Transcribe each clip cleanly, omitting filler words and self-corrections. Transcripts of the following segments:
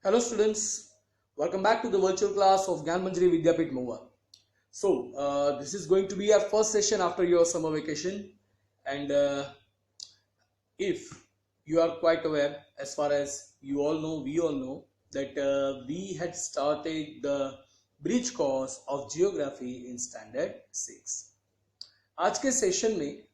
Hello students, welcome back to the virtual class of Gyan Manjari Vidyapit Mahua. So this is going to be our first session after your summer vacation, and if you are quite aware, as far as you all know, we all know that we had started the bridge course of geography in standard 6. आज के session में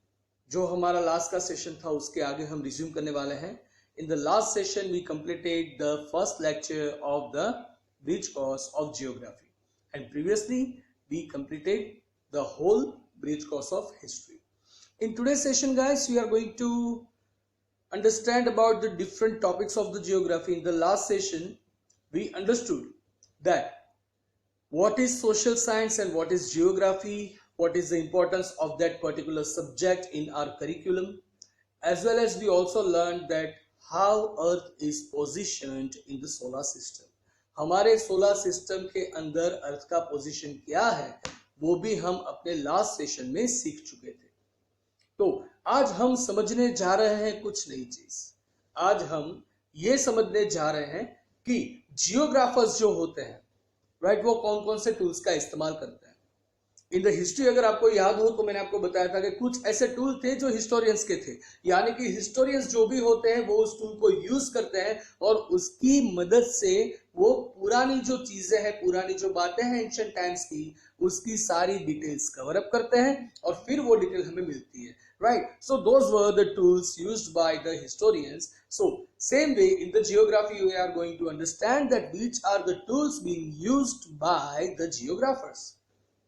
जो हमारा last का session था उसके आगे हम रिज्यूम करने वाले हैं. In the last session, we completed the first lecture of the bridge course of geography, and previously we completed the whole bridge course of history. In today's session, guys, we are going to understand about the different topics of the geography. In the last session, we understood that what is social science and what is geography, what is the importance of that particular subject in our curriculum, as well as we also learned that how Earth is positioned in the solar system. हमारे solar system के अंदर अर्थ का position क्या है वो भी हम अपने लास्ट सेशन में सीख चुके थे. तो आज हम समझने जा रहे हैं कुछ नई चीज. आज हम ये समझने जा रहे हैं कि जियोग्राफर्स जो होते हैं, राइट, वो कौन कौन से टूल्स का इस्तेमाल करते हैं. इन द हिस्ट्री अगर आपको याद हो तो मैंने आपको बताया था कि कुछ ऐसे टूल थे जो हिस्टोरियंस के थे, यानी कि हिस्टोरियंस जो भी होते हैं वो उस टूल को यूज करते हैं और उसकी मदद से वो पुरानी जो चीजें हैं, पुरानी जो बातें हैं एंशिएंट टाइम्स की, उसकी सारी डिटेल्स कवर अप करते हैं और फिर वो डिटेल हमें मिलती है, right? So those were the tools used by the historians. So same way in the geography we are going to understand that which are the tools being used by the geographers.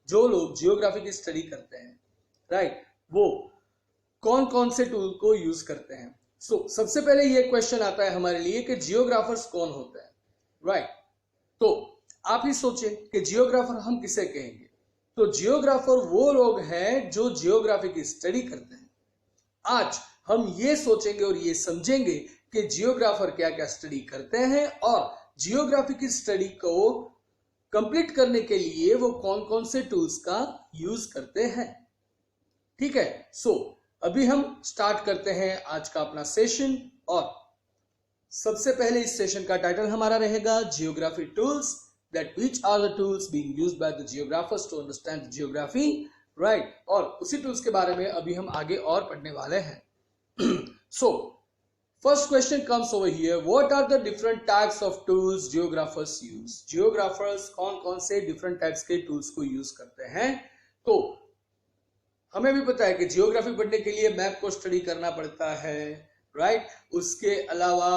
जो लोग geography की study करते हैं, right, वो कौन कौन से tool को यूज करते हैं. सो सबसे पहले ये क्वेश्चन आता है हमारे लिए कि जियोग्राफर्स कौन होते हैं, राइट. तो आप ही सोचें कि जियोग्राफर हम किसे कहेंगे. तो जियोग्राफर वो लोग हैं जो जियोग्राफी की स्टडी करते हैं. आज हम ये सोचेंगे और ये समझेंगे कि जियोग्राफर क्या क्या स्टडी करते हैं और जियोग्राफी की स्टडी को कंप्लीट करने के लिए वो कौन कौन से टूल्स का यूज करते हैं. ठीक है. सो अभी हम स्टार्ट करते हैं आज का अपना सेशन. और सबसे पहले इस सेशन का टाइटल हमारा रहेगा geography tools, that which are the tools being used by the geographers to understand geography, right. और उसी टूल्स के बारे में अभी हम आगे और पढ़ने वाले हैं. सो first question comes over here. What are the different types of tools geographers use? Geographers कौन-कौन से different types के tools को use करते हैं. तो हमें भी पता है कि जियोग्राफी पढ़ने के लिए मैप को स्टडी करना पड़ता है, राइट. उसके अलावा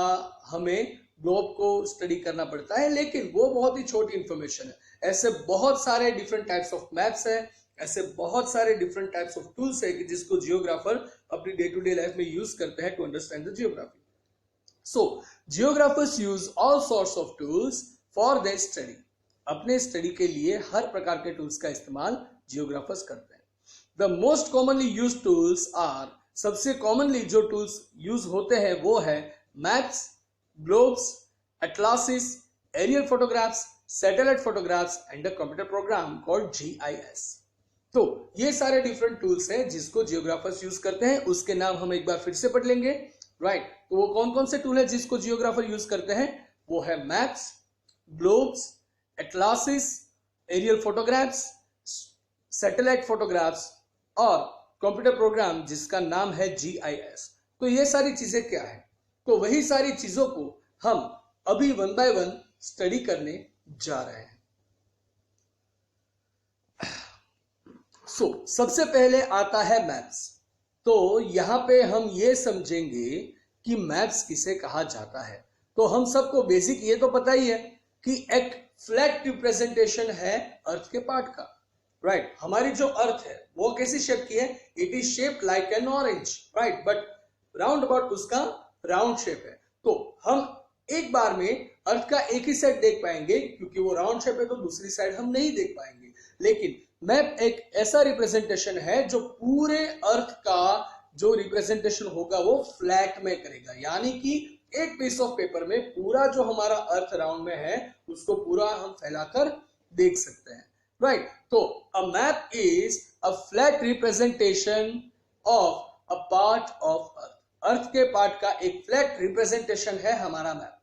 हमें ग्लोब को स्टडी करना पड़ता है, लेकिन वो बहुत ही छोटी इंफॉर्मेशन है. ऐसे बहुत सारे डिफरेंट टाइप्स ऑफ मैप्स हैं, ऐसे बहुत सारे डिफरेंट टाइप्स ऑफ टूल्स है कि जिसको जियोग्राफर अपनी डे टू डे लाइफ में यूज करते हैं to understand the geography. So geographers use all sorts of tools for their study. अपने स्टडी के लिए हर प्रकार के टूल्स का इस्तेमाल जियोग्राफर्स करते हैं. The most commonly used tools are, सबसे कॉमनली जो टूल्स यूज होते हैं वो है maps, globes, atlases, aerial photographs, satellite photographs and a computer program called GIS. तो ये सारे डिफरेंट टूल्स हैं जिसको जियोग्राफर्स यूज करते हैं. उसके नाम हम एक बार फिर से पढ़ लेंगे, राइट. तो वो कौन कौन से टूल है जिसको जियोग्राफर यूज करते हैं. वो है maps, globes, atlases, aerial photographs, satellite photographs और कंप्यूटर प्रोग्राम जिसका नाम है GIS. तो ये सारी चीजें क्या है, तो वही सारी चीजों को हम अभी वन बाय वन स्टडी करने जा रहे हैं. सबसे पहले आता है मैप्स. तो यहां पे हम ये समझेंगे कि मैप्स किसे कहा जाता है. तो हम सबको बेसिक ये तो पता ही है कि एक फ्लैट रिप्रेजेंटेशन है अर्थ के पार्ट का, राइट. हमारी जो अर्थ है वो कैसी शेप की है, it is shaped like an orange, right, but round about उसका राउंड शेप है. तो हम एक बार में अर्थ का एक ही साइड देख पाएंगे, क्योंकि वो राउंड शेप है तो दूसरी साइड हम नहीं देख पाएंगे. लेकिन मैप एक ऐसा रिप्रेजेंटेशन है जो पूरे अर्थ का जो रिप्रेजेंटेशन होगा वो फ्लैट में करेगा, यानी कि एक पीस ऑफ पेपर में पूरा जो हमारा अर्थ राउंड में है उसको पूरा हम फैलाकर देख सकते हैं, राइट. तो a map is a flat representation of a part of earth. Earth के पार्ट का एक फ्लैट रिप्रेजेंटेशन है हमारा map.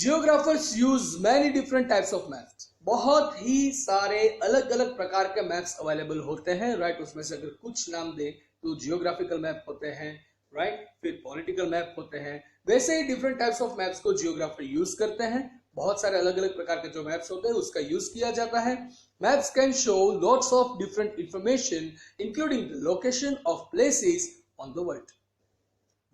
Geographers use many different types of maps. बहुत ही सारे अलग अलग प्रकार के मैप्स अवेलेबल होते हैं, राइट। उसमें से अगर कुछ नाम दे तो जियोग्राफिकल मैप होते हैं, राइट, फिर पॉलिटिकल मैप होते हैं। वैसे ही डिफरेंट टाइप्स ऑफ मैप्स को जियोग्राफर यूज करते हैं। बहुत सारे अलग अलग प्रकार के जो मैप्स होते हैं उसका यूज किया जाता है। Maps can show lots of different information including the location of places on the world.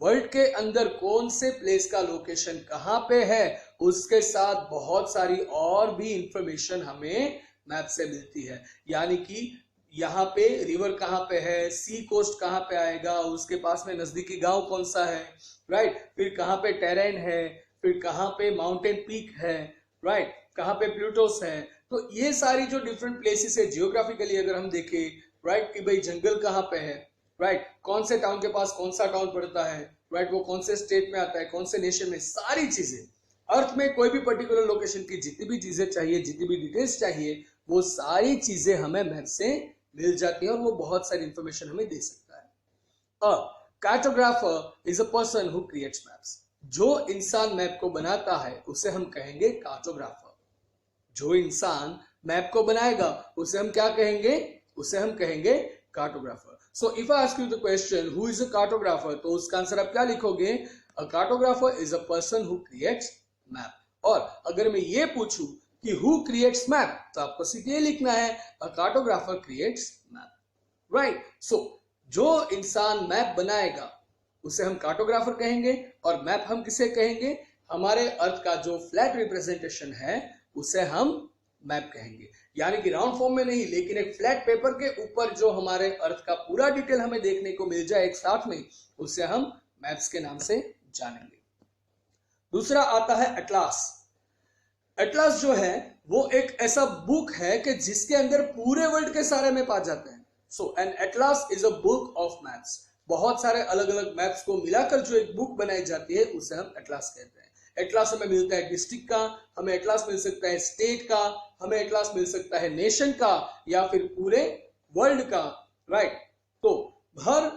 World के अंदर कौन से प्लेस का लोकेशन कहां पे है, उसके साथ बहुत सारी और भी इंफॉर्मेशन हमें मैप से मिलती है। यानी कि यहाँ पे रिवर कहाँ पे है, सी कोस्ट कहाँ पे आएगा, उसके पास में नजदीकी गांव कौन सा है, राइट, फिर कहाँ पे टेरेन है, फिर कहाँ पे माउंटेन पीक है, राइट, कहाँ पे प्लूटोस है। तो ये सारी जो डिफरेंट प्लेसेस है जियोग्राफिकली अगर हम देखें, राइट, कि भाई जंगल कहाँ पे है, राइट, कौन से टाउन के पास कौन सा टाउन पड़ता है, राइट, वो कौन से स्टेट में आता है, कौन से नेशन में, सारी चीजें अर्थ में कोई भी पर्टिकुलर लोकेशन की जितनी भी चीजें चाहिए, जितनी भी डिटेल्स चाहिए, वो सारी चीजें हमें मैप से मिल जाती है और वो बहुत सारी इंफॉर्मेशन हमें दे सकता है। A cartographer is a person who creates maps. जो इंसान मैप को बनाता है उसे हम कहेंगे कार्टोग्राफर। जो इंसान मैप को बनाएगा उसे हम क्या कहेंगे, उसे हम कहेंगे cartographer. So if I ask you the question who is a cartographer, तो उसका आंसर आप क्या लिखोगे, a cartographer is a person who creates map. और अगर मैं ये पूछूं कि हु क्रिएट्स मैप, तो आपको सिर्फ ये लिखना है a cartographer creates map, right. सो जो इंसान मैप बनाएगा उसे हम कार्टोग्राफर कहेंगे, और मैप हम किसे कहेंगे, हमारे अर्थ का जो फ्लैट रिप्रेजेंटेशन है उसे हम मैप कहेंगे। यानी कि राउंड फॉर्म में नहीं, लेकिन एक फ्लैट पेपर के ऊपर जो हमारे अर्थ का पूरा डिटेल हमें देखने को मिल जाए एक साथ में, उसे हम मैप्स के नाम से जानेंगे। दूसरा आता है एटलास। एटलास जो है वो एक ऐसा बुक है कि जिसके अंदर पूरे वर्ल्ड के सारे मैप आ जाते हैं। So an atlas is a book of maps. बहुत सारे अलग अलग मैप्स को मिलाकर जो एक बुक बनाई जाती है उसे हम एटलास कहते हैं। एटलास हमें मिलता है डिस्ट्रिक्ट का, हमें एटलास मिल सकता है स्टेट का, हमें एटलास मिल सकता है नेशन का, या फिर पूरे वर्ल्ड का, राइट। तो हर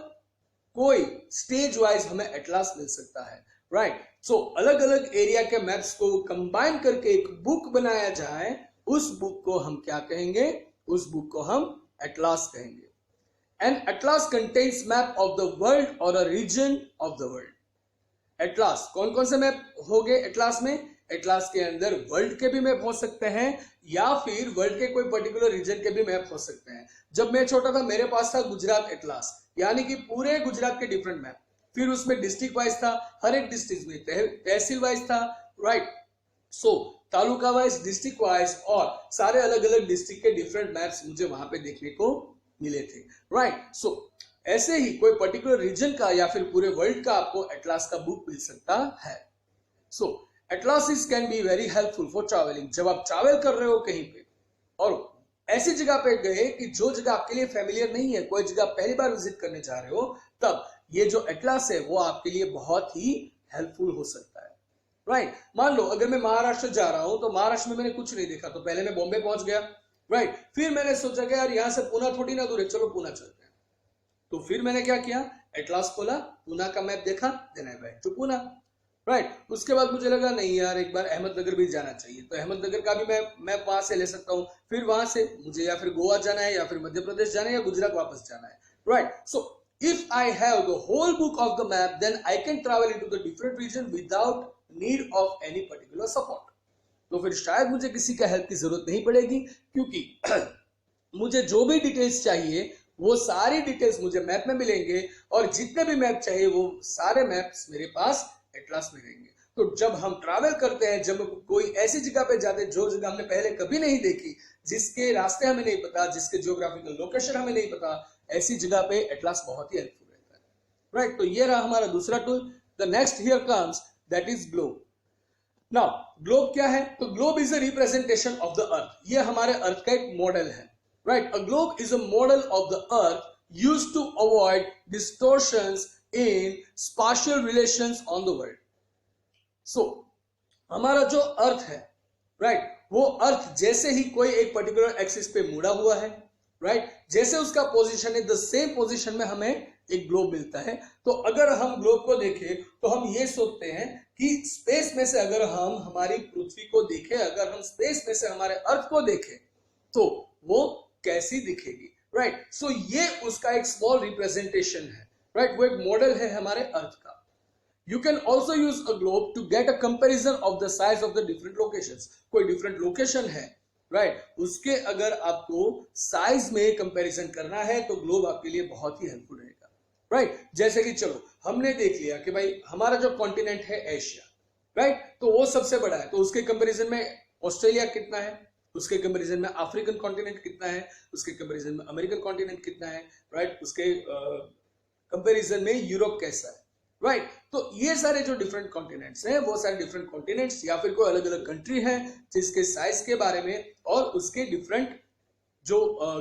कोई स्टेज वाइज हमें एटलास मिल सकता है, राइट। सो अलग अलग एरिया के मैप्स को कंबाइन करके एक बुक बनाया जाए, उस बुक को हम क्या कहेंगे, उस बुक को हम एटलास कहेंगे। An atlas contains map of the world और a region of the world. Atlas कौन कौन से मैप हो गए एटलास में, एटलास के अंदर वर्ल्ड के भी मैप हो सकते हैं या फिर वर्ल्ड के कोई पर्टिकुलर रीजन के भी मैप हो सकते हैं। जब मैं छोटा था मेरे पास था गुजरात एटलास, यानी कि पूरे गुजरात के डिफरेंट मैप, फिर उसमें डिस्ट्रिक्ट वाइज था, हर एक डिस्ट्रिक्ट में तहसील वाइज था, राइट। सो तालुका वाइज, डिस्ट्रिक्ट वाइज, और सारे अलग अलग डिस्ट्रिक्ट के डिफरेंट मैप्स मुझे वहां पे देखने को मिले थे, राइट। सो ऐसे ही कोई पर्टिकुलर रीजन का या फिर पूरे वर्ल्ड का आपको एटलास का बुक मिल सकता है। So atlases can be very helpful for travelling. जब आप ट्रैवल कर रहे हो कहीं पे और ऐसी जगह पे गए कि जो जगह आपके लिए फेमिलियर नहीं है, कोई जगह पहली बार विजिट करने जा रहे हो, तब ये जो एटलास है वो आपके लिए बहुत ही हेल्पफुल हो सकता है, राइट। मान लो अगर मैं महाराष्ट्र जा रहा हूं, तो महाराष्ट्र में मैंने कुछ नहीं देखा, तो पहले मैं बॉम्बे पहुंच गया, राइट। फिर मैंने सोचा कि यार यहाँ से पुणे थोड़ी ना दूर है, चलो पुणे चलते हैं। तो फिर मैंने क्या किया, एटलास खोला, पुणे का मैप देखा, then I went to Pune, right. उसके बाद मुझे लगा नहीं यार एक बार अहमदनगर भी जाना चाहिए, तो अहमदनगर का भी मैप वहां से ले सकता हूँ। फिर वहां से मुझे या फिर गोवा जाना है, या फिर मध्य प्रदेश जाना है, या गुजरात वापस जाना है, right. So if I have the whole book of the map, then I can travel into the different region without need of any particular support. तो फिर शायद मुझे किसी का हेल्प की जरूरत नहीं पड़ेगी, क्योंकि मुझे जो भी डिटेल्स चाहिए वो सारी डिटेल्स मुझे मैप में मिलेंगे, और जितने भी मैप चाहिए वो सारे मैप्स मेरे पास एटलास में रहेंगे। तो जब हम ट्रैवल करते हैं, जब कोई ऐसी जगह पे जाते हैं जो जगह हमने पहले कभी नहीं देखी, जिसके रास्ते हमें नहीं पता, जिसके जियोग्राफिकल लोकेशन हमें नहीं पता, ऐसी जगह पे एटलास बहुत ही हेल्पफुल रहता है, राइट। तो ये रहा हमारा दूसरा tool. The next here comes, that is globe. Now globe क्या है, तो globe is a representation of the earth. ये हमारे अर्थ का एक मॉडल है, right. A globe is a model of the earth used to avoid distortions in spatial relations on the world. So हमारा जो अर्थ है, राइट, वो अर्थ जैसे ही कोई एक पर्टिकुलर एक्सिस पे मुड़ा हुआ है, राइट, जैसे उसका पोजीशन है, द सेम पोजीशन में हमें एक ग्लोब मिलता है। तो अगर हम ग्लोब को देखें तो हम ये सोचते हैं कि स्पेस में से अगर हम हमारी पृथ्वी को देखें, अगर हम स्पेस में से हमारे अर्थ को देखें तो वो कैसी दिखेगी, राइट। सो ये उसका एक स्मॉल रिप्रेजेंटेशन है, राइट। वो एक मॉडल है हमारे अर्थ का। You can also use a globe to get a comparison of the size of the different locations. कोई different location है, right? उसके अगर आपको size में comparison करना है तो globe आपके लिए बहुत ही helpful रहेगा, right? जैसे कि चलो हमने देख लिया कि भाई हमारा जो continent है एशिया, right? तो वो सबसे बड़ा है, तो उसके comparison में ऑस्ट्रेलिया कितना है, उसके कंपैरिजन में अफ्रीकन कॉन्टिनेंट कितना है, उसके कंपैरिजन में अमेरिकन कॉन्टिनेंट कितना है, राइट। उसके कंपैरिजन में यूरोप कैसा है, राइट। तो ये सारे जो डिफरेंट कॉन्टिनेंट्स हैं वो सारे डिफरेंट कॉन्टिनेंट्स या फिर कोई अलग अलग कंट्री है जिसके साइज के बारे में और उसके डिफरेंट जो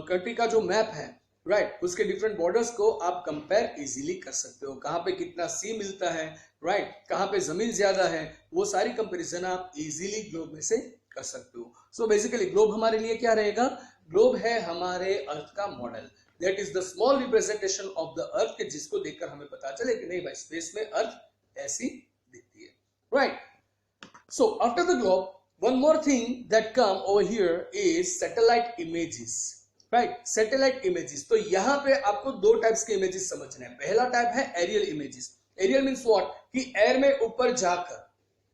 कंट्री का जो मैप है, राइट, उसके डिफरेंट बॉर्डर्स को आप कंपेयर इजीली कर सकते हो। कहाँ पे कितना सी मिलता है, राइट, कहाँ पे जमीन ज्यादा है, वो सारी कंपेरिजन आप इजीली ग्लोब में से कर सकते हो। सो बेसिकली ग्लोब हमारे लिए क्या रहेगा, ग्लोब है हमारे अर्थ का model, that is the small representation of the अर्थ, के जिसको देखकर हमें पता चले कि नहीं भाई स्पेस में अर्थ ऐसी दिखती है, right. So after the globe one more thing that come over here is satellite images, right. Satellite images, तो यहाँ पे आपको दो टाइप्स के इमेजेस समझने हैं। पहला टाइप है aerial images. Aerial means what, कि एयर में ऊपर जाकर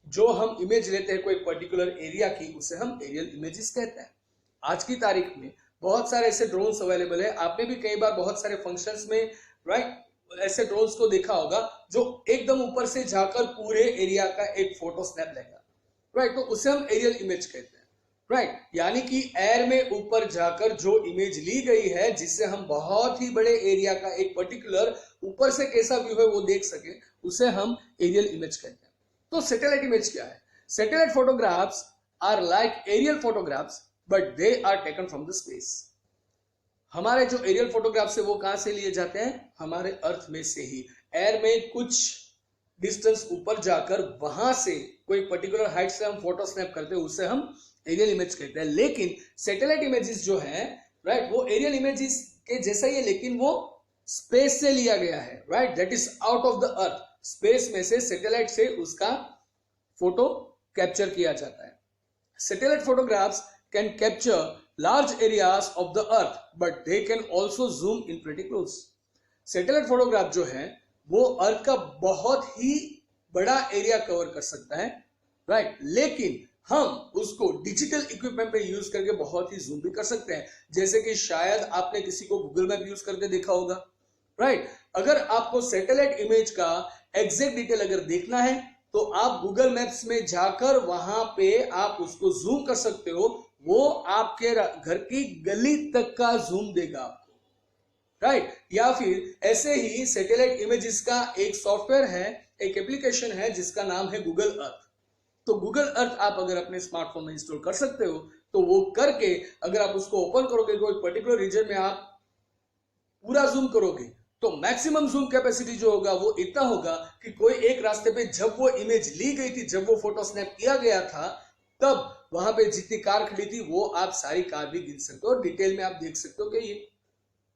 जो हम इमेज लेते हैं कोई पर्टिकुलर एरिया की, उसे हम एरियल इमेजेस कहते हैं। आज की तारीख में बहुत सारे ऐसे ड्रोन्स अवेलेबल है, आपने भी कई बार बहुत सारे फंक्शंस में, राइट, ऐसे ड्रोन्स को देखा होगा जो एकदम ऊपर से जाकर पूरे एरिया का एक फोटो स्नैप लेगा, राइट। तो उसे हम एरियल इमेज कहते हैं, राइट। यानी कि एयर में ऊपर जाकर जो इमेज ली गई है जिससे हम बहुत ही बड़े एरिया का एक पर्टिकुलर ऊपर से कैसा व्यू है वो देख सके, उसे हम एरियल इमेज कहते हैं। तो सैटेलाइट इमेज क्या है? Satellite photographs are like aerial photographs but they are taken from the space. हमारे जो एरियल फोटोग्राफ्स है वो कहां से लिए जाते हैं? हमारे अर्थ में से ही। एयर में कुछ डिस्टेंस ऊपर जाकर वहां से कोई पर्टिकुलर हाइट से हम फोटो स्नैप करते हैं, उसे हम एरियल इमेज कहते हैं। लेकिन सैटेलाइट इमेजेस जो है, राइट, वो एरियल इमेजेस के जैसा ही है लेकिन वो स्पेस से लिया गया है, right, that is out of the earth. Space में से सैटेलाइट से उसका फोटो कैप्चर किया जाता है। Satellite photographs can capture large areas of the earth but they can also zoom in pretty close. Satellite photograph जो है वो अर्थ का बहुत ही बड़ा एरिया कवर कर सकता है, राइट, लेकिन हम उसको डिजिटल इक्विपमेंट पे यूज करके बहुत ही जूम भी कर सकते हैं। जैसे कि शायद आपने किसी को गूगल मैप यूज करके देखा होगा, राइट। अगर आपको सैटेलाइट इमेज का एग्जैक्ट डिटेल अगर देखना है तो आप गूगल मैप्स में जाकर वहां पे आप उसको जूम कर सकते हो, वो आपके घर की गली तक का जूम देगा आपको, राइट। या फिर ऐसे ही सैटेलाइट इमेजेस का एक सॉफ्टवेयर है, एक एप्लीकेशन है जिसका नाम है गूगल अर्थ। तो गूगल अर्थ आप अगर अपने स्मार्टफोन में इंस्टॉल कर सकते हो, तो वो करके अगर आप उसको ओपन करोगे, कोई पर्टिकुलर रीजन में आप पूरा जूम करोगे, तो मैक्सिमम जूम कैपेसिटी जो होगा वो इतना होगा कि कोई एक रास्ते पे जब वो इमेज ली गई थी, जब वो फोटो स्नैप किया गया था, तब वहां पे जितनी कार खड़ी थी वो आप सारी कार भी गिन सकते हो और डिटेल में आप देख सकते हो कि ये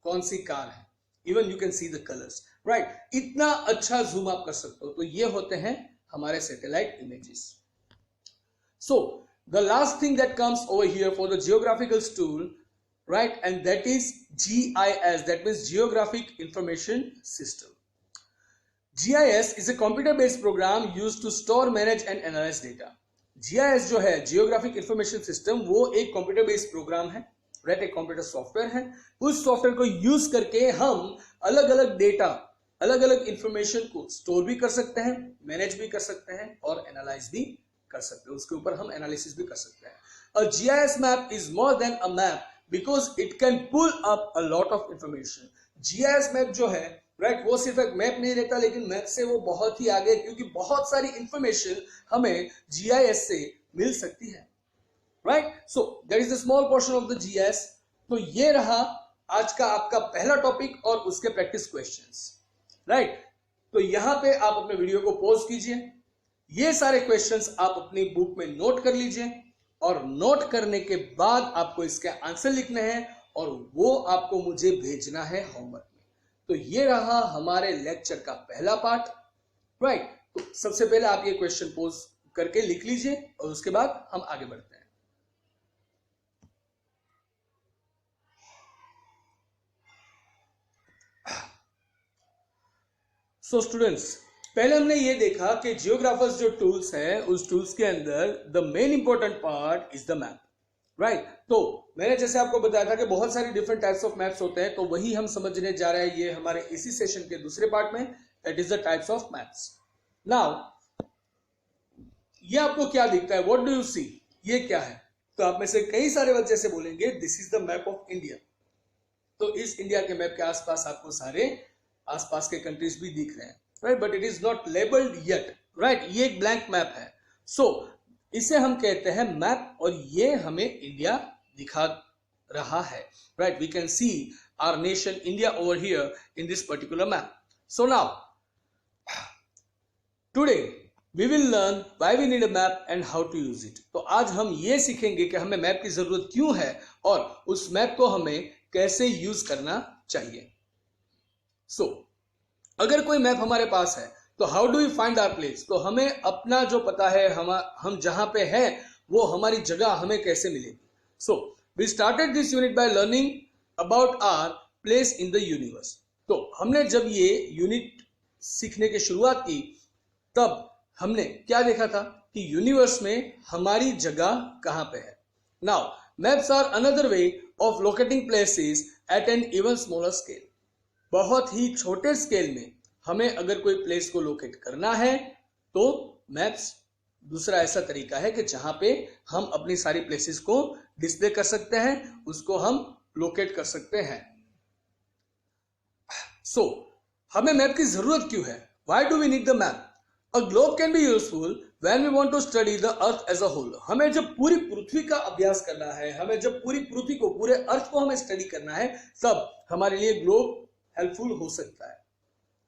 कौन सी कार है। Even you can see the colours, right. इतना अच्छा जूम आप कर सकते हो। तो ये होते हैं हमारे satellite images. So the last thing that comes over here for the geographical tool, right, and that is GIS, that means Geographic Information System. GIS is a computer-based program used to store, manage and analyze data. GIS जो है Geographic Information System, वो एक computer-based program है, right, एक computer software है। उस software को use करके हम अलग-अलग data, अलग-अलग information को store भी कर सकते हैं, manage भी कर सकते हैं और analyze भी कर सकते हैं, उसके ऊपर हम एनालिसिस भी कर सकते हैं। A GIS map is more than a map because it can pull up a lot of information. GIS map जो है, राइट, वो सिर्फ एक मैप नहीं रहता, लेकिन मैप से वो बहुत ही आगे, क्योंकि बहुत सारी इंफॉर्मेशन हमें GIS से मिल सकती है, right. So that is the small portion of the GIS। तो ये रहा आज का आपका पहला टॉपिक और उसके प्रैक्टिस क्वेश्चंस, राइट। तो यहां पे आप अपने वीडियो को पॉज कीजिए, ये सारे क्वेश्चंस आप अपनी बुक में नोट कर लीजिए और नोट करने के बाद आपको इसके आंसर लिखने हैं और वो आपको मुझे भेजना है होमवर्क में। तो ये रहा हमारे लेक्चर का पहला पार्ट, राइट। तो सबसे पहले आप ये क्वेश्चन पोज करके लिख लीजिए और उसके बाद हम आगे बढ़ते हैं। सो स्टूडेंट्स, पहले हमने ये देखा कि जियोग्राफर्स जो टूल्स हैं उस टूल्स के अंदर the main important part is the map, right. तो मैंने जैसे आपको बताया था कि बहुत सारी डिफरेंट टाइप्स ऑफ मैप्स होते हैं, तो वही हम समझने जा रहे हैं ये हमारे इसी सेशन के दूसरे पार्ट में, that is the types of maps. Now ये आपको क्या दिखता है, व्हाट डू यू सी, ये क्या है? तो आप में से कई सारे बच्चे से बोलेंगे this is the map of India. तो इस इंडिया के मैप के आसपास आपको सारे आसपास के कंट्रीज भी दिख रहे हैं, right, but it is not labelled yet, right. ये एक ब्लैंक मैप है, सो इसे हम कहते हैं मैप, और ये हमें इंडिया दिखा रहा है, right. We can see our nation India over here in this particular map. So now today we will learn why we need a map and how to use it. तो आज हम ये सीखेंगे कि हमें मैप की जरूरत क्यों है और उस मैप को हमें कैसे यूज करना चाहिए। सो अगर कोई मैप हमारे पास है तो how do we find our place, तो हमें अपना जो पता है, हम जहां पे हैं वो हमारी जगह हमें कैसे मिलेगी। So we started this unit by learning about our place in the universe. तो हमने जब ये यूनिट सीखने की शुरुआत की तब हमने क्या देखा था कि यूनिवर्स में हमारी जगह कहां पे है। Now maps are another way of locating places at an even smaller scale. बहुत ही छोटे स्केल में हमें अगर कोई प्लेस को लोकेट करना है तो मैप्स दूसरा ऐसा तरीका है कि जहां पे हम अपनी सारी प्लेसेस को डिस्प्ले कर सकते हैं, उसको हम लोकेट कर सकते हैं। सो हमें मैप की जरूरत क्यों है? Why do we need the map? A globe can be useful when we want to study the earth as a whole. हमें जब पूरी पृथ्वी का अभ्यास करना है, हमें जब पूरी पृथ्वी को, पूरे अर्थ को हमें स्टडी करना है, तब हमारे लिए ग्लोब हेल्पफुल हो सकता है,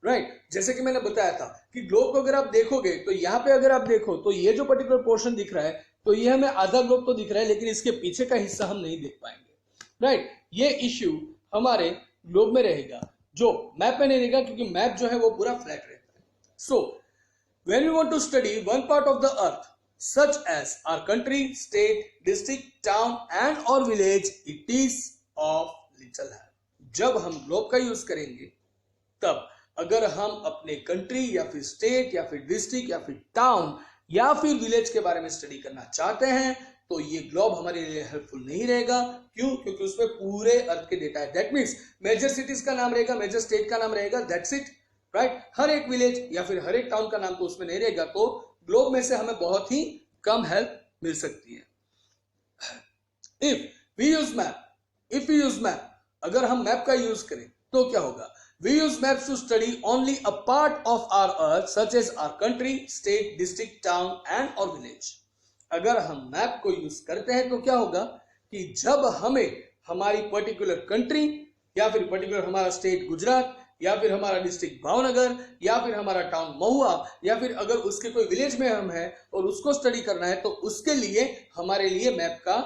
राइट। जैसे कि मैंने बताया था कि ग्लोब को अगर आप देखोगे तो यहाँ पे अगर आप देखो तो ये जो पर्टिकुलर पोर्शन दिख रहा है, तो ये हमें आधा ग्लोब तो दिख रहा है, लेकिन इसके पीछे का हिस्सा हम नहीं देख पाएंगे, राइट। ये इश्यू हमारे ग्लोब में रहेगा, जो मैप में नहीं रहेगा, क्योंकि मैप जो है वो पूरा फ्लैट रहता है। So when we want to study one part of the earth such as our country, state, district, town and और village, it is of little help. जब हम ग्लोब का यूज करेंगे तब अगर हम अपने कंट्री या फिर स्टेट या फिर डिस्ट्रिक्ट या फिर टाउन या फिर विलेज के बारे में स्टडी करना चाहते हैं तो ये ग्लोब हमारे लिए हेल्पफुल नहीं रहेगा। क्यों? क्योंकि उसमें पूरे अर्थ के डेटा है। दैट मीन्स मेजर सिटीज का नाम रहेगा, मेजर स्टेट का नाम रहेगा, दैट्स इट, राइट। हर एक विलेज या फिर हर एक टाउन का नाम तो उसमें नहीं रहेगा, तो ग्लोब में से हमें बहुत ही कम हेल्प मिल सकती है। इफ वी यूज मैप, अगर हम मैप का यूज करें तो क्या होगा? We use maps to study only a part of our earth such as our country, state, district, town and or village. अगर हम मैप को यूज करते हैं तो क्या होगा कि जब हमें हमारी पर्टिकुलर कंट्री या फिर पर्टिकुलर हमारा स्टेट गुजरात या फिर हमारा डिस्ट्रिक्ट भावनगर या फिर हमारा टाउन महुआ या फिर अगर उसके कोई विलेज में हम हैं और उसको स्टडी करना है, तो उसके लिए हमारे लिए मैप का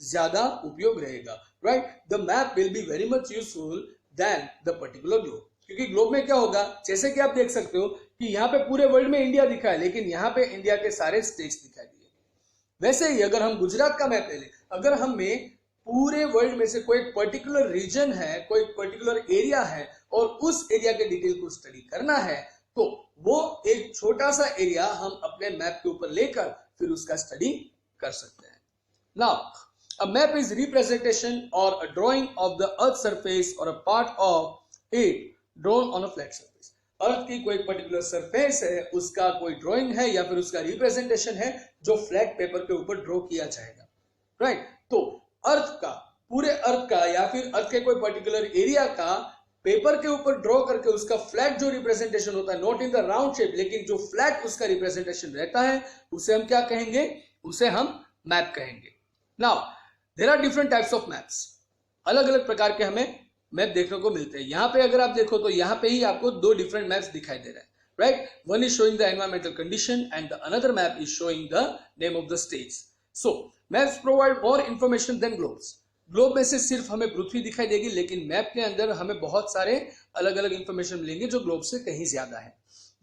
ज्यादा उपयोग रहेगा, right. The map will be very much useful than the particular globe. क्योंकि ग्लोब में क्या होगा, जैसे कि आप देख सकते हो कि यहाँ पे पूरे वर्ल्ड में इंडिया दिखा है, लेकिन यहाँ पे इंडिया के सारे स्टेट्स दिखाई दिए। वैसे ही अगर हम गुजरात का मैप ले लें, अगर हमें पूरे वर्ल्ड में से कोई पर्टिकुलर रीजन है, कोई पर्टिकुलर एरिया है और उस एरिया के डिटेल को स्टडी करना है, तो वो एक छोटा सा एरिया हम अपने मैप के ऊपर लेकर फिर उसका स्टडी कर सकते हैं। Now a map is representation or a drawing of the earth surface or a part of it drawn on a flat surface। अर्थ की कोई पर्टिकुलर सरफेस है, उसका कोई ड्राइंग है या फिर उसका रिप्रेजेंटेशन है जो फ्लैट पेपर के ऊपर ड्रॉ किया जाएगा, राइट। तो अर्थ का, पूरे अर्थ का या फिर अर्थ के कोई पर्टिकुलर एरिया का पेपर के ऊपर ड्रॉ करके उसका फ्लैट जो रिप्रेजेंटेशन होता है, not in the round shape, लेकिन जो फ्लैट उसका रिप्रेजेंटेशन रहता है, उसे हम क्या कहेंगे? उसे हम मैप कहेंगे। Now there are different types of maps. अलग अलग प्रकार के हमें मैप देखने को मिलते हैं। यहाँ पे अगर आप देखो तो यहाँ पे ही आपको दो डिफरेंट मैप्स दिखाई दे रहे हैं, right. One is showing the environmental condition and the another map is showing the name of the states. So maps provide more information than globes. Globe में से सिर्फ हमें पृथ्वी दिखाई देगी, लेकिन मैप के अंदर हमें बहुत सारे अलग अलग इंफॉर्मेशन मिलेंगे जो ग्लोब से कहीं ज्यादा है।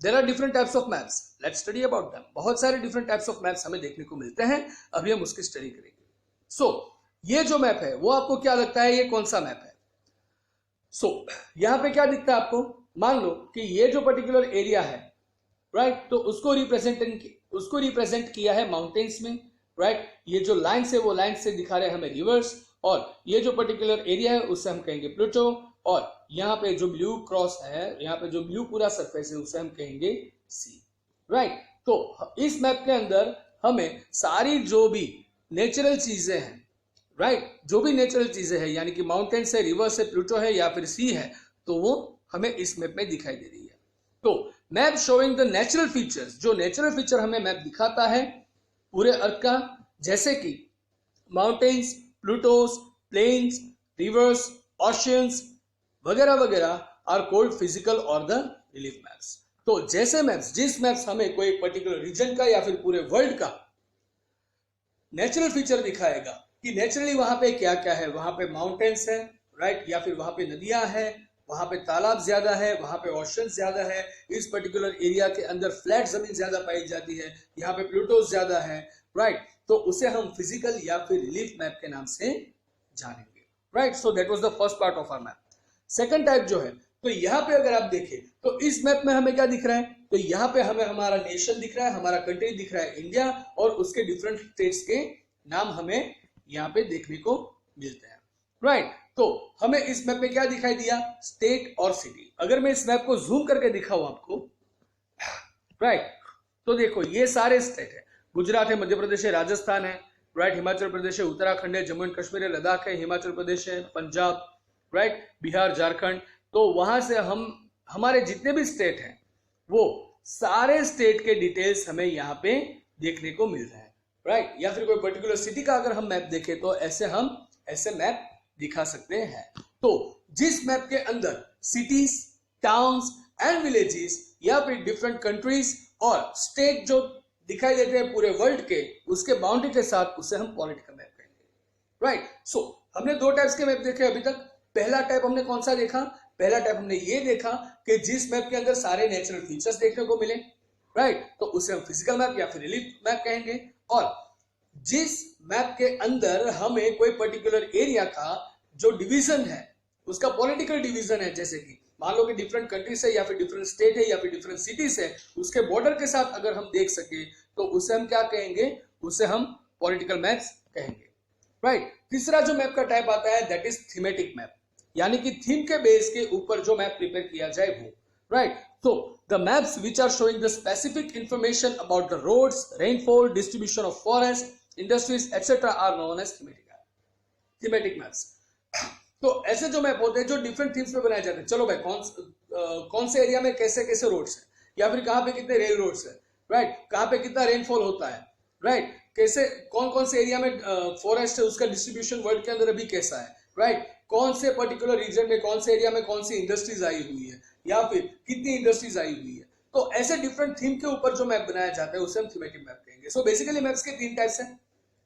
There are different types of maps, let's study about them. बहुत सारे डिफरेंट टाइप्स ऑफ मैप्स हमें देखने को मिलते हैं, अभी हम उसकी स्टडी करेंगे। सो ये जो मैप है वो आपको क्या लगता है, ये कौन सा मैप है? सो यहां पे क्या दिखता है आपको? मान लो कि ये जो पर्टिकुलर एरिया है, राइट, तो उसको रिप्रेजेंट किया है माउंटेन्स में, राइट। ये जो लाइन है वो लाइन से दिखा रहे हैं हमें रिवर्स, और ये जो पर्टिकुलर एरिया है उससे हम कहेंगे प्लूटो, और यहाँ पे जो ब्लू क्रॉस है, यहाँ पे जो ब्लू पूरा सरफेस है उसे हम कहेंगे सी, राइट। तो इस मैप के अंदर हमें सारी जो भी नेचुरल चीजें हैं, राइट, जो भी नेचुरल चीजें हैं, यानी कि माउंटेन्स है, रिवर्स है, प्लूटो है या फिर सी है, तो वो हमें इस मैप में दिखाई दे रही है। तो map showing the natural features, जो नेचुरल फीचर हमें मैप दिखाता है पूरे अर्थ का, जैसे कि माउंटेन्स, प्लूटोस, प्लेन्स, रिवर्स, ओशियंस वगैरह वगैरह आर कॉल्ड फिजिकल और द रिलीफ मैप्स। तो जैसे मैप्स, जिस मैप्स हमें कोई पर्टिकुलर रीजन का या फिर पूरे वर्ल्ड का नेचुरल फीचर दिखाएगा कि नेचुरली वहां पे क्या क्या है, वहां पे माउंटेन्स है, राइट, या फिर वहां पे नदियां हैं, वहां पे तालाब ज्यादा है, वहां पे ओशन ज्यादा है, इस पर्टिकुलर एरिया के अंदर फ्लैट जमीन ज्यादा पाई जाती है, यहाँ पे प्लूटोस ज्यादा है, राइट, तो उसे हम फिजिकल या फिर रिलीफ मैप के नाम से जानेंगे, right. So that was the first part of our map. Second type जो है, तो यहाँ पे अगर आप देखें तो इस मैप में हमें क्या दिख रहा है, तो यहाँ पे हमें हमारा नेशन दिख रहा है, हमारा कंट्री दिख रहा है इंडिया, और उसके डिफरेंट स्टेट्स के नाम हमें यहाँ पे देखने को मिलते हैं, राइट। तो हमें इस मैप में क्या दिखाई दिया, स्टेट और सिटी। अगर मैं इस मैप को जूम करके दिखाऊं आपको, राइट, तो देखो ये सारे स्टेट है, गुजरात है, मध्य प्रदेश है, राजस्थान है, राइट, हिमाचल प्रदेश है, उत्तराखंड है, जम्मू एंड कश्मीर है, लद्दाख है, हिमाचल प्रदेश है, पंजाब, राइट, बिहार, झारखंड। तो वहां से हम हमारे जितने भी स्टेट हैं वो सारे स्टेट के डिटेल्स हमें यहाँ पे देखने को मिल रहे हैं, राइट। या फिर कोई पर्टिकुलर सिटी का अगर हम मैप देखें तो ऐसे मैप दिखा सकते हैं। तो जिस मैप के अंदर सिटीज, टाउन्स एंड विलेजेस या फिर डिफरेंट कंट्रीज और स्टेट जो दिखाई देते हैं पूरे वर्ल्ड के, उसके बाउंड्री के साथ, उसे हम पॉलिटिकल मैप कहेंगे, राइट। सो हमने दो टाइप्स के मैप देखे अभी तक। पहला टाइप हमने कौन सा देखा? पहला टाइप हमने ये देखा कि जिस मैप के अंदर सारे नेचुरल फीचर्स देखने को मिले, राइट, तो उसे हम फिजिकल मैप या फिर रिलीफ मैप कहेंगे। और जिस मैप के अंदर हमें कोई पर्टिकुलर एरिया का जो डिवीजन है, उसका पॉलिटिकल डिवीजन है, जैसे कि मान लो कि डिफरेंट कंट्रीज है या फिर डिफरेंट स्टेट है या फिर डिफरेंट सिटीज है, उसके बॉर्डर के साथ अगर हम देख सके तो उसे हम क्या कहेंगे, उसे हम पॉलिटिकल मैप्स कहेंगे, राइट। तीसरा जो मैप का टाइप आता है दैट इज थीमेटिक मैप, यानी कि थीम के बेस के ऊपर जो मैप प्रिपेयर किया जाए वो, राइट। तो the maps which are showing the specific information about the roads, rainfall, distribution of forest, industries etcetera are known as thematic maps. तो ऐसे जो मैप होते हैं जो डिफरेंट थीम्स पे बनाए जाते हैं, चलो भाई कौन से एरिया में कैसे कैसे रोड्स है, या फिर कहां पे कितने रेल रोड्स है, राइट, कहां पे कितना रेनफॉल होता है, राइट, कैसे कौन से एरिया में फॉरेस्ट है, उसका डिस्ट्रीब्यूशन वर्ल्ड के अंदर अभी कैसा है, राइट, कौन से पर्टिकुलर रीजन में, कौन से एरिया में कौन सी इंडस्ट्रीज आई हुई है या फिर कितनी इंडस्ट्रीज आई हुई है। तो ऐसे डिफरेंट थीम के ऊपर जो मैप बनाया जाता है उसे हम थीमेटिक मैप कहेंगे। सो बेसिकली मैप्स के तीन टाइप्स हैं,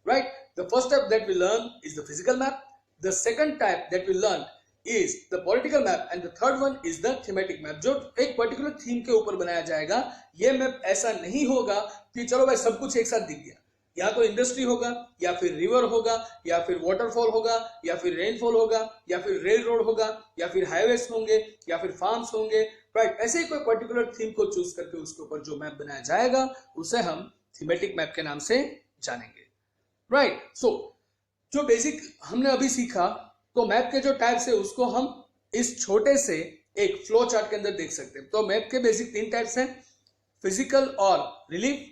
right. The first type that we learn is the physical map, the second type that we learn is the political map and the third one is the thematic map, जो एक particular theme के ऊपर बनाया जाएगा। ये map ऐसा नहीं होगा कि चलो भाई सब कुछ एक साथ दिख गया, या तो इंडस्ट्री होगा या फिर रिवर होगा या फिर वाटरफॉल होगा या फिर रेनफॉल होगा या फिर रेल रोड होगा या फिर हाईवेज होंगे या फिर फार्म्स होंगे, राइट। ऐसे ही कोई पर्टिकुलर थीम को चूज करके उसके ऊपर जो मैप बनाया जाएगा उसे हम थीमेटिक मैप के नाम से जानेंगे, राइट। सो जो बेसिक हमने अभी सीखा, तो मैप के जो टाइप्स है उसको हम इस छोटे से एक फ्लो चार्ट के अंदर देख सकते हैं। तो मैप के बेसिक तीन टाइप्स हैं, फिजिकल और रिलीफ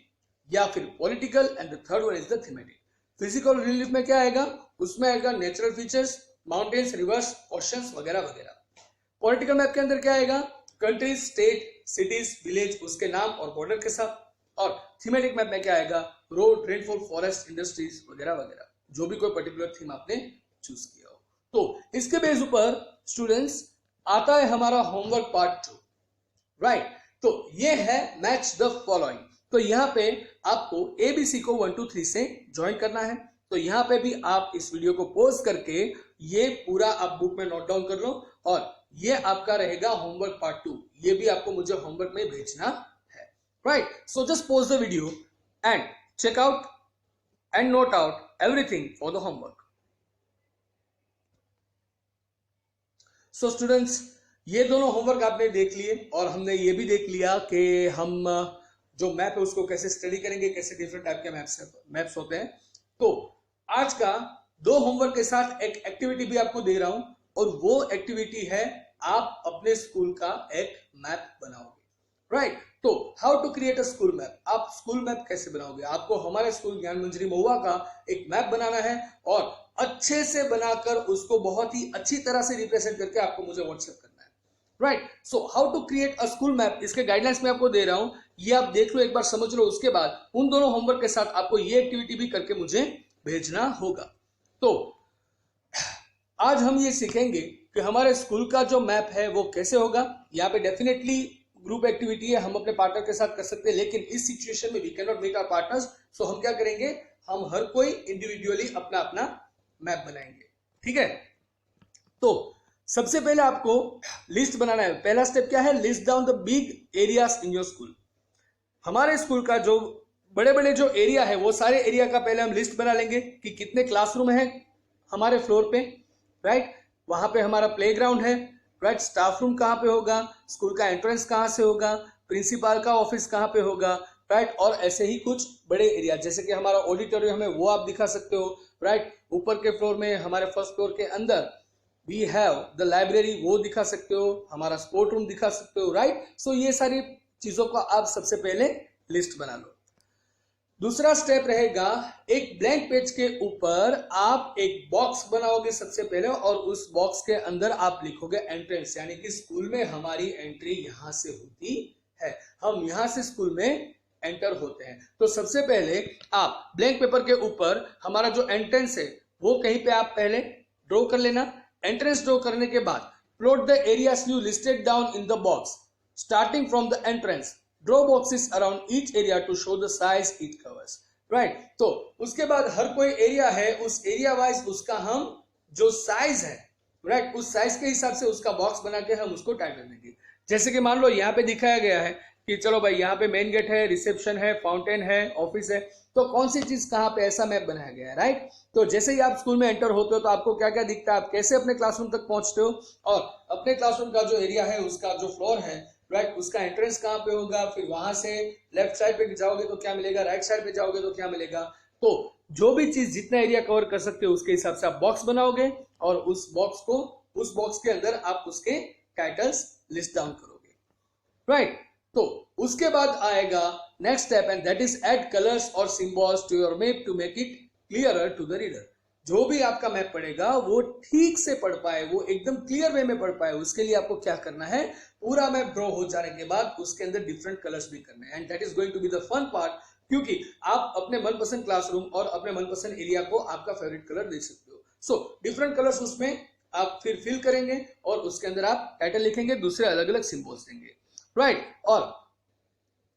या फिर political, and the third one is the thematic. Physical और रिलीफ में क्या आएगा, उसमें आएगा natural features, mountains, reverse, oceans वगैरह वगैरह। पॉलिटिकल मैप के अंदर क्या आएगा, कंट्रीज, स्टेट, सिटीज, विलेज, उसके नाम और बॉर्डर के साथ। और थीमेटिक मैप में क्या आएगा, रोड, रेनफॉल, फॉरेस्ट, इंडस्ट्रीज वगैरह वगैरह, जो भी कोई पर्टिकुलर थीम आपने चूज किया हो। तो इसके बेस ऊपर स्टूडेंट्स आता है हमारा होमवर्क पार्ट 2, राइट। तो ये है मैच द फॉलोइंग। तो यहाँ पे आपको ABC को 1 2 3 से ज्वाइन करना है। तो यहाँ पे भी आप इस वीडियो को पॉज करके ये पूरा आप बुक में नोट डाउन कर लो, और ये आपका रहेगा होमवर्क पार्ट 2। ये भी आपको मुझे होमवर्क में भेजना right? So just pause the video and check out and note out everything for the homework. So students, ये दोनों होमवर्क आपने देख लिए और हमने ये भी देख लिया कि हम जो मैप है उसको कैसे स्टडी करेंगे, कैसे डिफरेंट टाइप के मैप्स होते हैं। तो आज का दो होमवर्क के साथ एक एक्टिविटी भी आपको दे रहा हूं और वो एक्टिविटी है आप अपने स्कूल का एक मैप बनाओगे, राइट? तो how to create a school map, आप स्कूल मैप कैसे बनाओगे? आपको हमारे स्कूल ज्ञान मंजरी महुआ का एक मैप बनाना है और अच्छे से बनाकर उसको बहुत ही अच्छी तरह से रिप्रेजेंट करके आपको मुझे व्हाट्सएप करना है, right? So how to create a school map, इसके गाइडलाइंस मैं आपको दे रहा हूं, ये आप देख लो, एक बार समझ लो, उसके बाद उन दोनों होमवर्क के साथ आपको ये एक्टिविटी भी करके मुझे भेजना होगा। तो आज हम ये सीखेंगे कि हमारे स्कूल का जो मैप है वो कैसे होगा। यहाँ पे डेफिनेटली ग्रुप एक्टिविटी है, हम अपने पार्टनर के साथ कर सकते हैं, लेकिन इस सिचुएशन में we can not meet our partners, so हम क्या करेंगे, हम हर कोई इंडिविजुअली अपना अपना मैप बनाएंगे, ठीक है? तो सबसे पहले आपको लिस्ट बनाना है। पहला स्टेप क्या है, list down the big areas in your school. हमारे स्कूल का जो बड़े बड़े जो एरिया है वो सारे एरिया का पहले हम लिस्ट बना लेंगे कि कितने क्लासरूम है हमारे फ्लोर पे, राइट? वहां पे हमारा प्लेग्राउंड है, राइट? स्टाफ रूम कहाँ पे होगा, स्कूल का एंट्रेंस कहाँ से होगा, प्रिंसिपल का ऑफिस कहाँ पे होगा, राइट? और ऐसे ही कुछ बड़े एरिया जैसे कि हमारा ऑडिटोरियम है वो आप दिखा सकते हो, राइट? ऊपर के फ्लोर में हमारे फर्स्ट फ्लोर के अंदर वी हैव द लाइब्रेरी, वो दिखा सकते हो, हमारा स्पोर्ट रूम दिखा सकते हो, राइट? सो ये सारी चीजों का आप सबसे पहले लिस्ट बना लो। दूसरा स्टेप रहेगा, एक ब्लैंक पेज के ऊपर आप एक बॉक्स बनाओगे सबसे पहले और उस बॉक्स के अंदर आप लिखोगे एंट्रेंस, यानी कि स्कूल में हमारी एंट्री यहां से होती है, हम यहां से स्कूल में एंटर होते हैं। तो सबसे पहले आप ब्लैंक पेपर के ऊपर हमारा जो एंट्रेंस है वो कहीं पे आप पहले ड्रॉ कर लेना। एंट्रेंस ड्रॉ करने के बाद plot the areas you listed down in the box starting from the entrance, draw boxes around each area to show the size it covers, right? तो उसके बाद हर कोई एरिया है, उस एरिया वाइज उसका हम जो साइज है, राइट, उस साइज के हिसाब से उसका बॉक्स बना के हम उसको टाइटल देंगे। जैसे कि मान लो यहाँ पे दिखाया गया है कि चलो भाई यहाँ पे मेन गेट है, रिसेप्शन है, फाउंटेन है, ऑफिस है, तो कौन सी चीज कहाँ पे, ऐसा मैप बनाया गया है, राइट? तो जैसे ही आप स्कूल में एंटर होते हो तो आपको क्या क्या दिखता है, आप कैसे अपने क्लासरूम तक पहुंचते हो और अपने क्लासरूम का जो एरिया है उसका जो फ्लोर है, राइट, उसका एंट्रेंस कहाँ पे होगा, फिर वहां से लेफ्ट साइड पे जाओगे तो क्या मिलेगा, राइट साइड पे जाओगे तो क्या मिलेगा। तो जो भी चीज जितना एरिया कवर कर सकते हो उसके हिसाब से आप बॉक्स बनाओगे और उस बॉक्स के अंदर आप उसके टाइटल्स लिस्ट डाउन करोगे, राइट? तो उसके बाद आएगा next step and that is add colours और symbols to your map to make it clearer to the reader. जो भी आपका मैप पढ़ेगा वो ठीक से पढ़ पाए, वो एकदम क्लियर वे में पढ़ पाए, उसके लिए आपको क्या करना है, पूरा मैप ड्रॉ हो जाने के बाद उसके अंदर डिफरेंट कलर्स भी करने हैं and that is going to be the fun part, क्योंकि आप अपने मनपसंद क्लासरूम और अपने मनपसंद एरिया को आपका फेवरेट कलर दे सकते हो। सो डिफरेंट कलर्स उसमें आप फिर फिल करेंगे और उसके अंदर आप टाइटल लिखेंगे, दूसरे अलग अलग सिंबल्स देंगे, राइट? और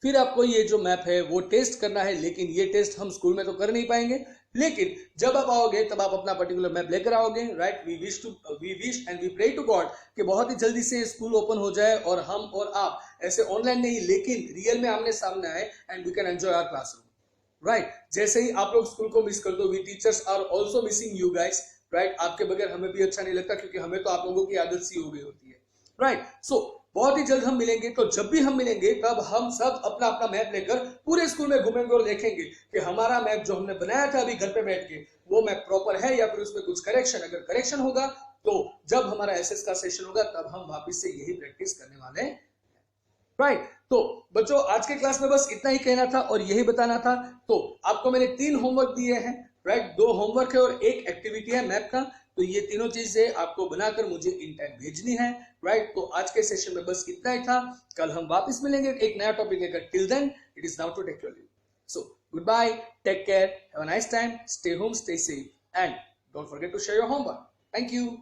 फिर आपको ये जो मैप है वो टेस्ट करना है, लेकिन ये टेस्ट हम स्कूल में तो कर नहीं पाएंगे, लेकिन जब आप आओगे तब आप अपना पर्टिकुलर मैप लेकर आओगे, right? We wish and we pray to God कि बहुत ही जल्दी से स्कूल ओपन हो जाए और हम और आप ऐसे ऑनलाइन नहीं लेकिन रियल में आमने सामने आए and we can enjoy our classroom, right? जैसे ही आप लोग स्कूल को मिस कर दो, we teachers are also missing you guys, right? आपके बगैर हमें भी अच्छा नहीं लगता क्योंकि हमें तो आप लोगों की आदत सी हो गई होती है, राइट? सो बहुत ही जल्द हम मिलेंगे, तो जब भी हम मिलेंगे तब हम सब अपना अपना मैप लेकर पूरे स्कूल में घूमेंगे और देखेंगे कि हमारा मैप जो हमने बनाया था अभी घर पे बैठ के वो मैप प्रॉपर है या फिर उसमें कुछ करेक्शन, अगर करेक्शन होगा तो जब हमारा एसएस का सेशन होगा तब हम वापस से यही प्रैक्टिस करने वाले हैं, राइट? तो बच्चों आज के क्लास में बस इतना ही कहना था और यही बताना था। तो आपको मैंने 3 होमवर्क दिए हैं, राइट? 2 होमवर्क है और 1 एक्टिविटी है मैप का, तो ये तीनों चीजें आपको बनाकर मुझे इन टाइम भेजनी है, राइट? तो आज के सेशन में बस इतना ही था, कल हम वापस मिलेंगे एक नया टॉपिक लेकर। Till then it is now to take your leave, so goodbye, take care, have a nice time, stay home, stay safe and don't forget to share your homework. Thank you.